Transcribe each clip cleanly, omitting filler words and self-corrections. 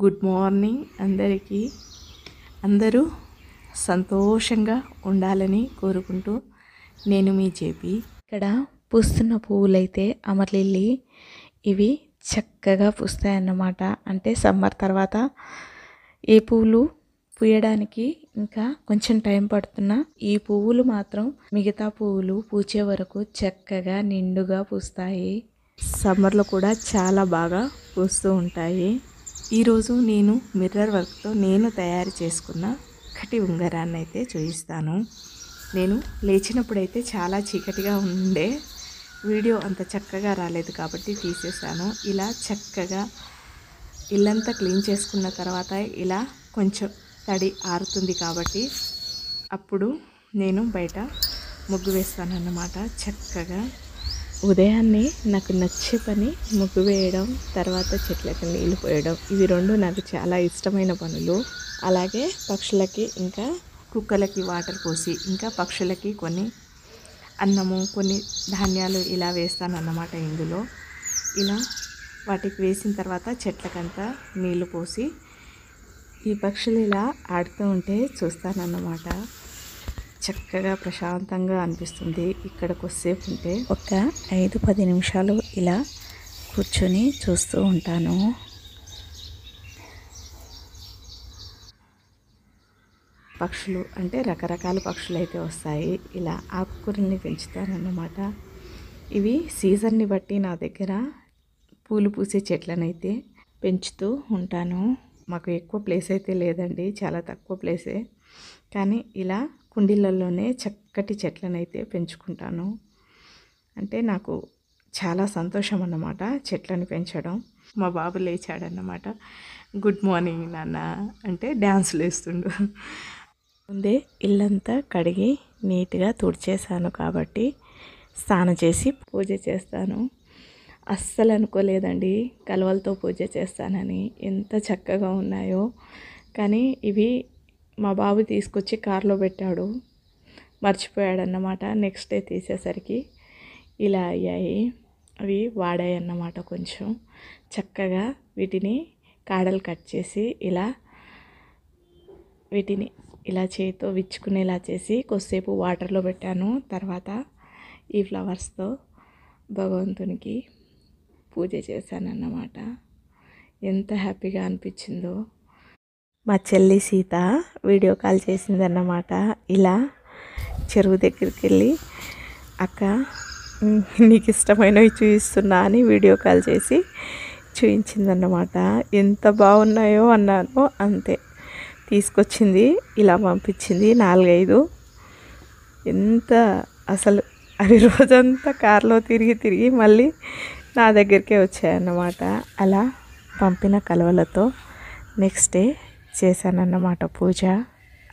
Good morning అందరికీ. అందరూ సంతోషంగా ఉండాలని కోరుకుంటూ నేను మీ జేపీ. ఇక్కడ పూస్తున్న పువ్వులైతే అమర్లిల్లీ. ఇవి చక్కగా పూస్తాయన్నమాట. అంటే సమ్మర్ తర్వాత ఈ పువ్వులు పూయడానికి ఇంకా కొంచెం టైం పడుతున్నా ఈ పువ్వులు మాత్రం మిగతా పువ్వులు పూచే వరకు చక్కగా నిండుగా పూస్తాయి. సమ్మర్లో కూడా చాలా బాగా పూస్తూ ఉంటాయి. ఈరోజు నేను మిర్రర్ వర్క్తో నేను తయారు చేసుకున్న కటి ఉంగరాన్ని అయితే చూపిస్తాను. నేను లేచినప్పుడైతే చాలా చీకటిగా ఉండే వీడియో అంత చక్కగా రాలేదు కాబట్టి తీసేసాను. ఇలా చక్కగా ఇల్లంతా క్లీన్ చేసుకున్న తర్వాత ఇలా కొంచెం తడి ఆరుతుంది కాబట్టి అప్పుడు నేను బయట ముగ్గు వేస్తానన్నమాట. చక్కగా ఉదయాన్నే నాకు నచ్చే పని ముగ్గు వేయడం, తర్వాత చెట్లకి నీళ్ళు పోయడం. ఇవి రెండు నాకు చాలా ఇష్టమైన పనులు. అలాగే పక్షులకి ఇంకా కుక్కలకి వాటర్ పోసి ఇంకా పక్షులకి కొన్ని అన్నము కొన్ని ధాన్యాలు ఇలా వేస్తానన్నమాట. ఇందులో ఇలా వాటికి వేసిన తర్వాత చెట్లకంతా నీళ్ళు పోసి ఈ పక్షులు ఇలా ఆడుతూ ఉంటే చూస్తానన్నమాట. చక్కగా ప్రశాంతంగా అనిపిస్తుంది. ఇక్కడ కొద్దిసేపు ఉంటే ఒక 5-10 నిమిషాలు ఇలా కూర్చొని చూస్తూ ఉంటాను. పక్షులు అంటే రకరకాల పక్షులు అయితే వస్తాయి. ఇలా ఆకుకూరల్ని పెంచుతానన్నమాట. ఇవి సీజన్ని బట్టి నా దగ్గర పూలు పూసే చెట్లనైతే పెంచుతూ ఉంటాను. మాకు ఎక్కువ ప్లేస్ అయితే లేదండి, చాలా తక్కువ ప్లేసే. కానీ ఇలా కుండీలలోనే చక్కటి చెట్లనైతే పెంచుకుంటాను. అంటే నాకు చాలా సంతోషం అన్నమాట చెట్లను పెంచడం. మా బాబు లేచాడన్నమాట. గుడ్ మార్నింగ్ నాన్న అంటే డ్యాన్సులు వేస్తుండు. ముందే ఇల్లంతా కడిగి నీట్గా తుడిచేసాను కాబట్టి స్నానం చేసి పూజ చేస్తాను. అస్సలు అనుకోలేదండి కలవలతో పూజ చేస్తానని. ఎంత చక్కగా ఉన్నాయో. కానీ ఇవి మా బాబు తీసుకొచ్చి కారులో పెట్టాడు, మర్చిపోయాడన్నమాట. నెక్స్ట్ డే తీసేసరికి ఇలా అయ్యాయి. అవి వాడాయి అన్నమాట. కొంచెం చక్కగా వీటిని కాడలు కట్ చేసి వీటిని ఇలా చేతితో విచ్చుకునేలా చేసి కొద్దిసేపు వాటర్లో పెట్టాను. తర్వాత ఈ ఫ్లవర్స్తో భగవంతునికి పూజ చేశానన్నమాట. ఎంత హ్యాపీగా అనిపించిందో. మా చెల్లి సీత వీడియో కాల్ చేసిందన్నమాట. ఇలా చెరువు దగ్గరికి వెళ్ళి అక్క నీకు ఇష్టమైనవి చూపిస్తున్నా అని వీడియో కాల్ చేసి చూపించిందన్నమాట. ఎంత బాగున్నాయో అన్నాను, అంతే. తీసుకొచ్చింది, ఇలా పంపించింది 4-5. ఎంత అసలు అవి రోజంతా కారులో తిరిగి మళ్ళీ నా దగ్గరికే వచ్చాయన్నమాట. అలా పంపిన కలవలతో నెక్స్ట్ డే చేశానన్నమాట పూజ.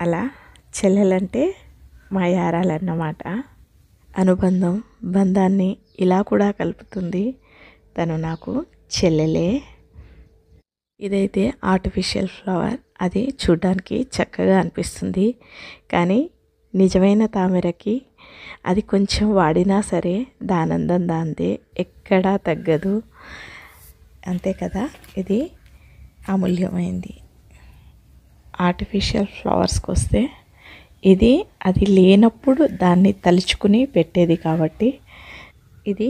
అలా చెల్లెలంటే మా యారాలన్నమాట. అనుబంధం బంధాన్ని ఇలా కూడా కలుపుతుంది. తను నాకు చెల్లెలే. ఇదైతే ఆర్టిఫిషియల్ ఫ్లవర్. అది చూడ్డానికి చక్కగా అనిపిస్తుంది, కానీ నిజమైన తామరకి అది కొంచెం వాడినా సరే దానందం దాందే, ఎక్కడా తగ్గదు. అంతే కదా. ఇది అమూల్యమైంది. ఆర్టిఫిషియల్ ఫ్లవర్స్కి వస్తే ఇది అది లేనప్పుడు దాన్ని తలుచుకుని పెట్టేది కాబట్టి ఇది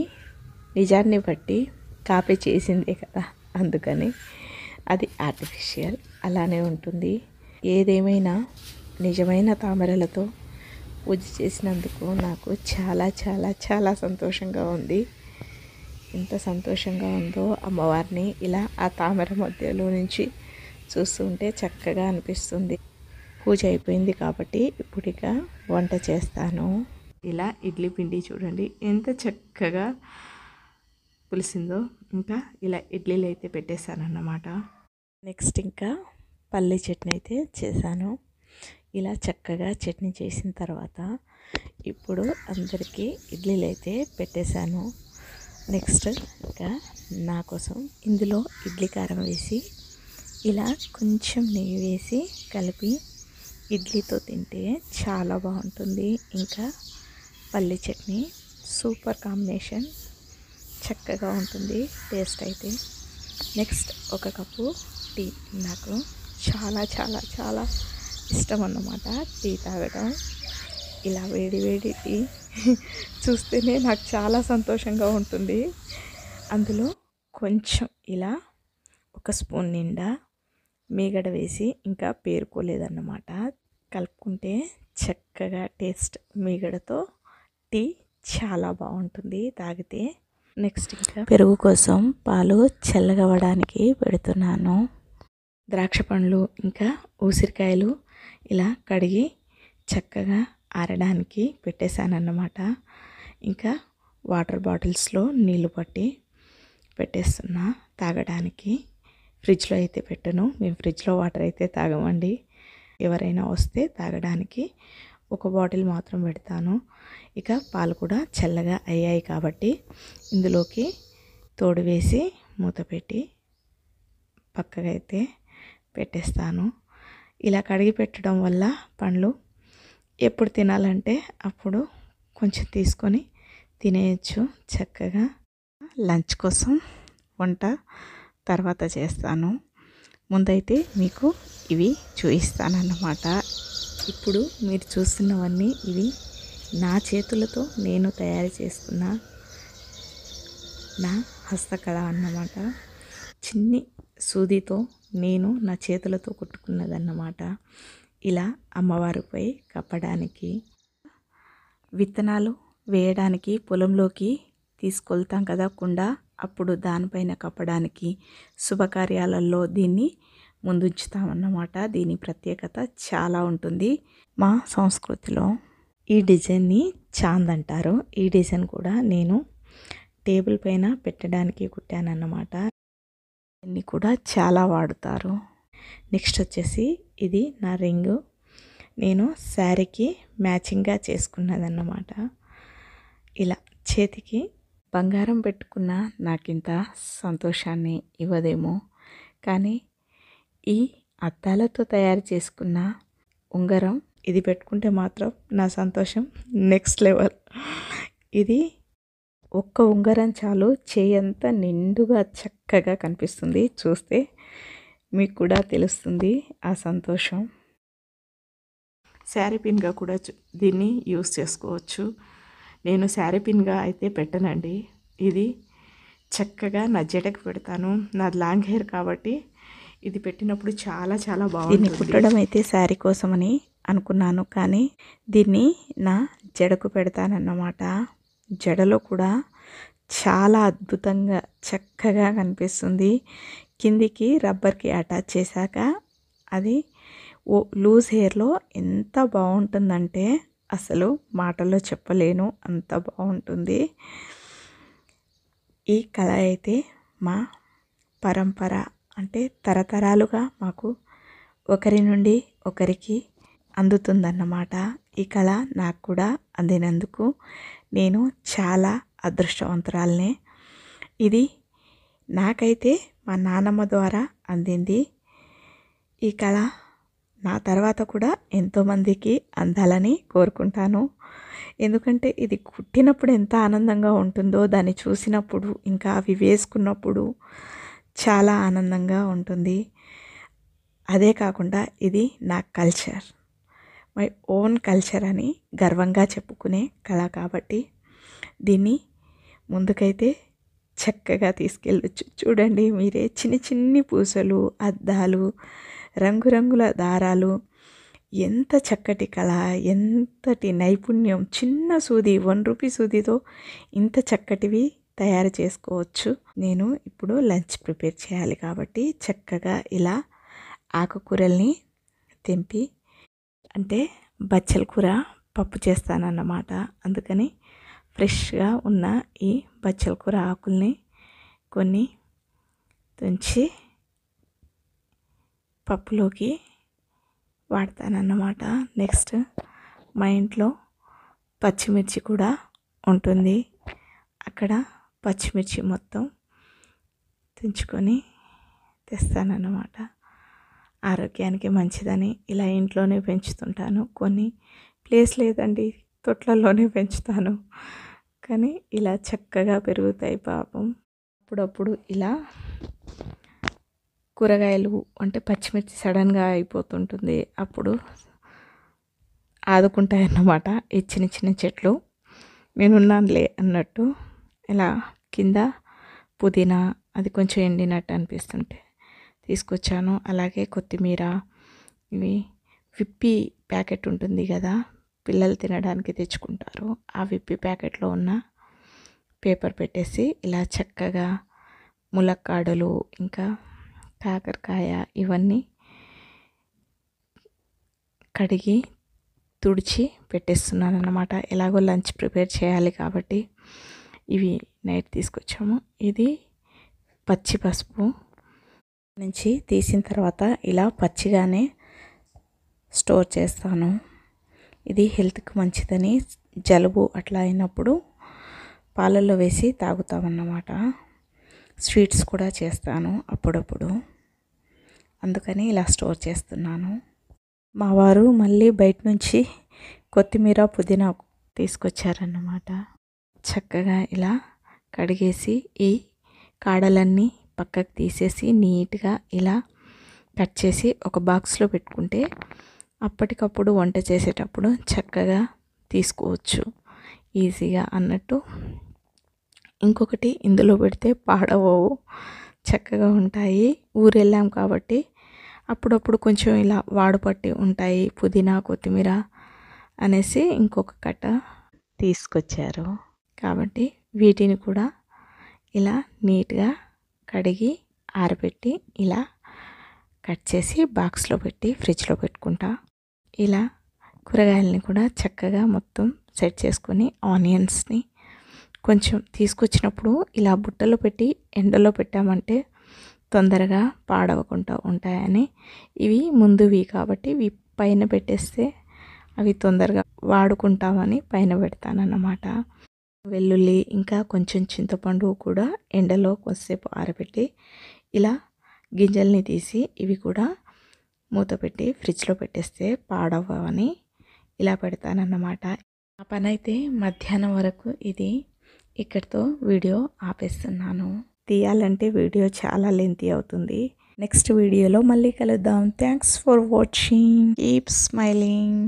నిజాన్ని బట్టి కాపీ చేసిందే కదా, అందుకని అది ఆర్టిఫిషియల్. అలానే ఉంటుంది. ఏదేమైనా నిజమైన తామరలతో పూజ చేసినందుకు నాకు చాలా చాలా చాలా సంతోషంగా ఉంది. ఎంత సంతోషంగా ఉందో అమ్మవారిని ఇలా ఆ తామర మధ్యలో నుంచి చూస్తుంటే చక్కగా అనిపిస్తుంది. పూజ అయిపోయింది కాబట్టి ఇప్పుడు ఇక వంట చేస్తాను. ఇలా ఇడ్లీ పిండి చూడండి ఎంత చక్కగా పులిసిందో. ఇంకా ఇలా ఇడ్లీలు అయితే పెట్టేశానన్నమాట. నెక్స్ట్ ఇంకా పల్లి చట్నీ అయితే చేశాను. ఇలా చక్కగా చట్నీ చేసిన తర్వాత ఇప్పుడు అందరికీ ఇడ్లీలు అయితే పెట్టేశాను. నెక్స్ట్ ఇంకా నా కోసం ఇందులో ఇడ్లీ కారం వేసి ఇలా కొంచెం నెయ్యి వేసి కలిపి ఇడ్లీతో తింటే చాలా బాగుంటుంది. ఇంకా పల్లి చట్నీ సూపర్ కాంబినేషన్, చక్కగా ఉంటుంది టేస్ట్ అయితే. నెక్స్ట్ ఒక కప్పు టీ నాకు చాలా చాలా చాలా ఇష్టం అన్నమాట టీ తాగడం. ఇలా వేడి వేడి టీ చూస్తేనే నాకు చాలా సంతోషంగా ఉంటుంది. అందులో కొంచెం ఇలా ఒక స్పూన్ నిండా మీగడ వేసి ఇంకా పేరుకోలేదన్నమాట. కలుపుకుంటే చక్కగా టేస్ట్ మీగడతో టీ చాలా బాగుంటుంది తాగితే. నెక్స్ట్ ఇంకా పెరుగు కోసం పాలు చల్లగవడానికి పెడుతున్నాను. ద్రాక్ష పండ్లు ఇంకా ఉసిరికాయలు ఇలా కడిగి చక్కగా ఆరడానికి పెట్టేశానన్నమాట. ఇంకా వాటర్ బాటిల్స్లో నీళ్ళు పట్టి పెట్టేస్తున్నా తాగడానికి. ఫ్రిడ్జ్లో అయితే పెట్టను, మేము ఫ్రిడ్జ్లో వాటర్ అయితే తాగమండి. ఎవరైనా వస్తే తాగడానికి ఒక బాటిల్ మాత్రం పెడతాను. ఇక పాలు కూడా చల్లగా అయ్యాయి కాబట్టి ఇందులోకి తోడు వేసి మూత పెట్టి పక్కగా అయితే పెట్టేస్తాను. ఇలా కడిగి పెట్టడం వల్ల పండ్లు ఎప్పుడు తినాలంటే అప్పుడు కొంచెం తీసుకొని తినేయచ్చు చక్కగా. లంచ్ కోసం వంట తర్వాత చేస్తాను. ముందైతే మీకు ఇవి చూపిస్తానన్నమాట. ఇప్పుడు మీరు చూస్తున్నవన్నీ ఇవి నా చేతులతో నేను తయారు చేసుకున్న నా హస్తకళ అన్నమాట. చిన్ని సూదితో నేను నా చేతులతో కుట్టుకున్నదన్నమాట. ఇలా అమ్మవారిపై కప్పడానికి, విత్తనాలు వేయడానికి పొలంలోకి తీసుకెళ్తాం కదా కుండ, అప్పుడు దానిపైన కప్పడానికి, శుభకార్యాలలో దీన్ని ముందుంచుతామన్నమాట. దీని ప్రత్యేకత చాలా ఉంటుంది. మా సంస్కృతిలో ఈ డిజైన్ని చాంద్ అంటారు. ఈ డిజైన్ కూడా నేను టేబుల్ పైన పెట్టడానికి కుట్టానన్నమాట. దీన్ని కూడా చాలా వాడుతారు. నెక్స్ట్ వచ్చేసి ఇది నా రింగు. నేను శారీకి మ్యాచింగ్గా చేసుకున్నదన్నమాట. ఇలా చేతికి బంగారం పెట్టుకున్న నాకింత సంతోషాన్ని ఇవ్వదేమో, కానీ ఈ అద్దాలతో తయారు చేసుకున్న ఉంగరం ఇది పెట్టుకుంటే మాత్రం నా సంతోషం నెక్స్ట్ లెవెల్. ఇది ఒక్క ఉంగరం చాలు, చేయంతా నిండుగా చక్కగా కనిపిస్తుంది. చూస్తే మీకు కూడా తెలుస్తుంది ఆ సంతోషం. శారీ పిన్గా కూడా దీన్ని యూస్ చేసుకోవచ్చు. నేను శారీ పిన్గా అయితే పెట్టనండి. ఇది చక్కగా నా జడకు పెడతాను. నాది లాంగ్ హెయిర్ కాబట్టి ఇది పెట్టినప్పుడు చాలా చాలా బాగుంటుంది. దీన్ని కుట్టడం అయితే శారీ కోసమని అనుకున్నాను, కానీ దీన్ని నా జడకు పెడతానన్నమాట. జడలో కూడా చాలా అద్భుతంగా చక్కగా కనిపిస్తుంది. కిందికి రబ్బర్కి అటాచ్ చేశాక అది లూజ్ హెయిర్లో ఎంత బాగుంటుందంటే అసలు మాటల్లో చెప్పలేను, అంత బాగుంటుంది. ఈ కళ అయితే మా పరంపర, అంటే తరతరాలుగా మాకు ఒకరి నుండి ఒకరికి అందుతుందన్నమాట. ఈ కళ నాకు కూడా అందినందుకు నేను చాలా అదృష్టవంతురాలనే. ఇది నాకైతే మా నాన్నమ్మ ద్వారా అందింది. ఈ కళ నా తర్వాత కూడా ఎంతోమందికి అందాలని కోరుకుంటాను. ఎందుకంటే ఇది కుట్టినప్పుడు ఎంత ఆనందంగా ఉంటుందో దాన్ని చూసినప్పుడు, ఇంకా అవి వేసుకున్నప్పుడు చాలా ఆనందంగా ఉంటుంది. అదే కాకుండా ఇది నా కల్చర్, మై ఓన్ కల్చర్ అని గర్వంగా చెప్పుకునే కళ కాబట్టి దీన్ని ముందుకైతే చక్కగా తీసుకెళ్ళొచ్చు. చూడండి మీరే, చిన్ని చిన్ని పూసలు, అద్దాలు, రంగురంగుల దారాలు, ఎంత చక్కటి కళ, ఎంతటి నైపుణ్యం. చిన్న సూది, 1 రూపీ సూదితో ఇంత చక్కటివి తయారు చేసుకోవచ్చు. నేను ఇప్పుడు లంచ్ ప్రిపేర్ చేయాలి కాబట్టి చక్కగా ఇలా ఆకుకూరల్ని తెంపి, అంటే బచ్చల కూర పప్పు చేస్తానన్నమాట. అందుకని ఫ్రెష్గా ఉన్న ఈ బచ్చల కూర ఆకుల్ని కొన్ని తుంచి పప్పులోకి వాడతానన్నమాట. నెక్స్ట్ మా ఇంట్లో పచ్చిమిర్చి కూడా ఉంటుంది. అక్కడ పచ్చిమిర్చి మొత్తం తుంచుకొని తెస్తానన్నమాట. ఆరోగ్యానికి మంచిదని ఇలా ఇంట్లోనే పెంచుతుంటాను. కొన్ని ప్లేస్ లేదండి, తొట్లలోనే పెంచుతాను, కానీ ఇలా చక్కగా పెరుగుతాయి పాపం. అప్పుడప్పుడు ఇలా కూరగాయలు అంటే పచ్చిమిర్చి సడన్గా అయిపోతుంటుంది, అప్పుడు ఆదుకుంటాయన్నమాట ఈ చిన్న చిన్న చెట్లు. నేనున్నానులే అన్నట్టు ఇలా కింద పుదీనా అది కొంచెం ఎండినట్టు అనిపిస్తుంటే తీసుకొచ్చాను. అలాగే కొత్తిమీర, ఇవి విప్పి ప్యాకెట్ ఉంటుంది కదా, పిల్లలు తినడానికి తెచ్చుకుంటారు, ఆ విప్పి ప్యాకెట్లో ఉన్న పేపర్ పెట్టేసి ఇలా చక్కగా ములక్కాడలు ఇంకా కాకరకాయ ఇవన్నీ కడిగి తుడిచి పెట్టేస్తున్నాను అన్నమాట. ఎలాగో లంచ్ ప్రిపేర్ చేయాలి కాబట్టి ఇవి నైట్ తీసుకొచ్చాము. ఇది పచ్చి పసుపు నుంచి తీసిన తర్వాత ఇలా పచ్చిగానే స్టోర్ చేస్తాను. ఇది హెల్త్కి మంచిదని జలుబు అట్లా అయినప్పుడు పాలల్లో వేసి తాగుతామన్నమాట. స్వీట్స్ కూడా చేస్తాను అప్పుడప్పుడు, అందుకని ఇలా స్టోర్ చేస్తున్నాను. మా వారు మళ్ళీ బయట నుంచి కొత్తిమీర పుదీనా తీసుకొచ్చారన్నమాట. చక్కగా ఇలా కడిగేసి ఈ కాడలన్నీ పక్కకు తీసేసి నీట్గా ఇలా కట్ చేసి ఒక బాక్స్లో పెట్టుకుంటే అప్పటికప్పుడు వంట చేసేటప్పుడు చక్కగా తీసుకోవచ్చు ఈజీగా అన్నట్టు. ఇంకొకటి, ఇందులో పెడితే పాడవవు, చక్కగా ఉంటాయి. ఊరెళ్ళాం కాబట్టి అప్పుడప్పుడు కొంచెం ఇలా వాడుపట్టి ఉంటాయి పుదీనా కొత్తిమీర అనేసి ఇంకొక కట్ట తీసుకొచ్చారు. కాబట్టి వీటిని కూడా ఇలా నీట్గా కడిగి ఆరబెట్టి ఇలా కట్ చేసి బాక్స్లో పెట్టి ఫ్రిడ్జ్లో పెట్టుకుంటా. ఇలా కూరగాయలని కూడా చక్కగా మొత్తం సెట్ చేసుకొని ఆనియన్స్ని కొంచెం తీసుకొచ్చినప్పుడు ఇలా బుట్టలో పెట్టి ఎండలో పెట్టామంటే తొందరగా పాడవకుండా ఉంటాయని, ఇవి ముందువి కాబట్టి ఇవి పైన పెట్టేస్తే అవి తొందరగా వాడుకుంటామని పైన పెడతానన్నమాట. వెల్లుల్లి ఇంకా కొంచెం చింతపండు కూడా ఎండలో కొద్దిసేపు ఆరబెట్టి ఇలా గింజల్ని తీసి ఇవి కూడా మూత పెట్టి ఫ్రిడ్జ్లో పెట్టేస్తే పాడవని ఇలా పెడతానన్నమాట. ఆ పని అయితే మధ్యాహ్నం వరకు ఇది ఇక్కడితో వీడియో ఆపేస్తున్నాను. తీయాలంటే వీడియో చాలా లెంతీ అవుతుంది. నెక్స్ట్ వీడియోలో మళ్ళీ కలుద్దాం. Thanks for watching. Keep smiling.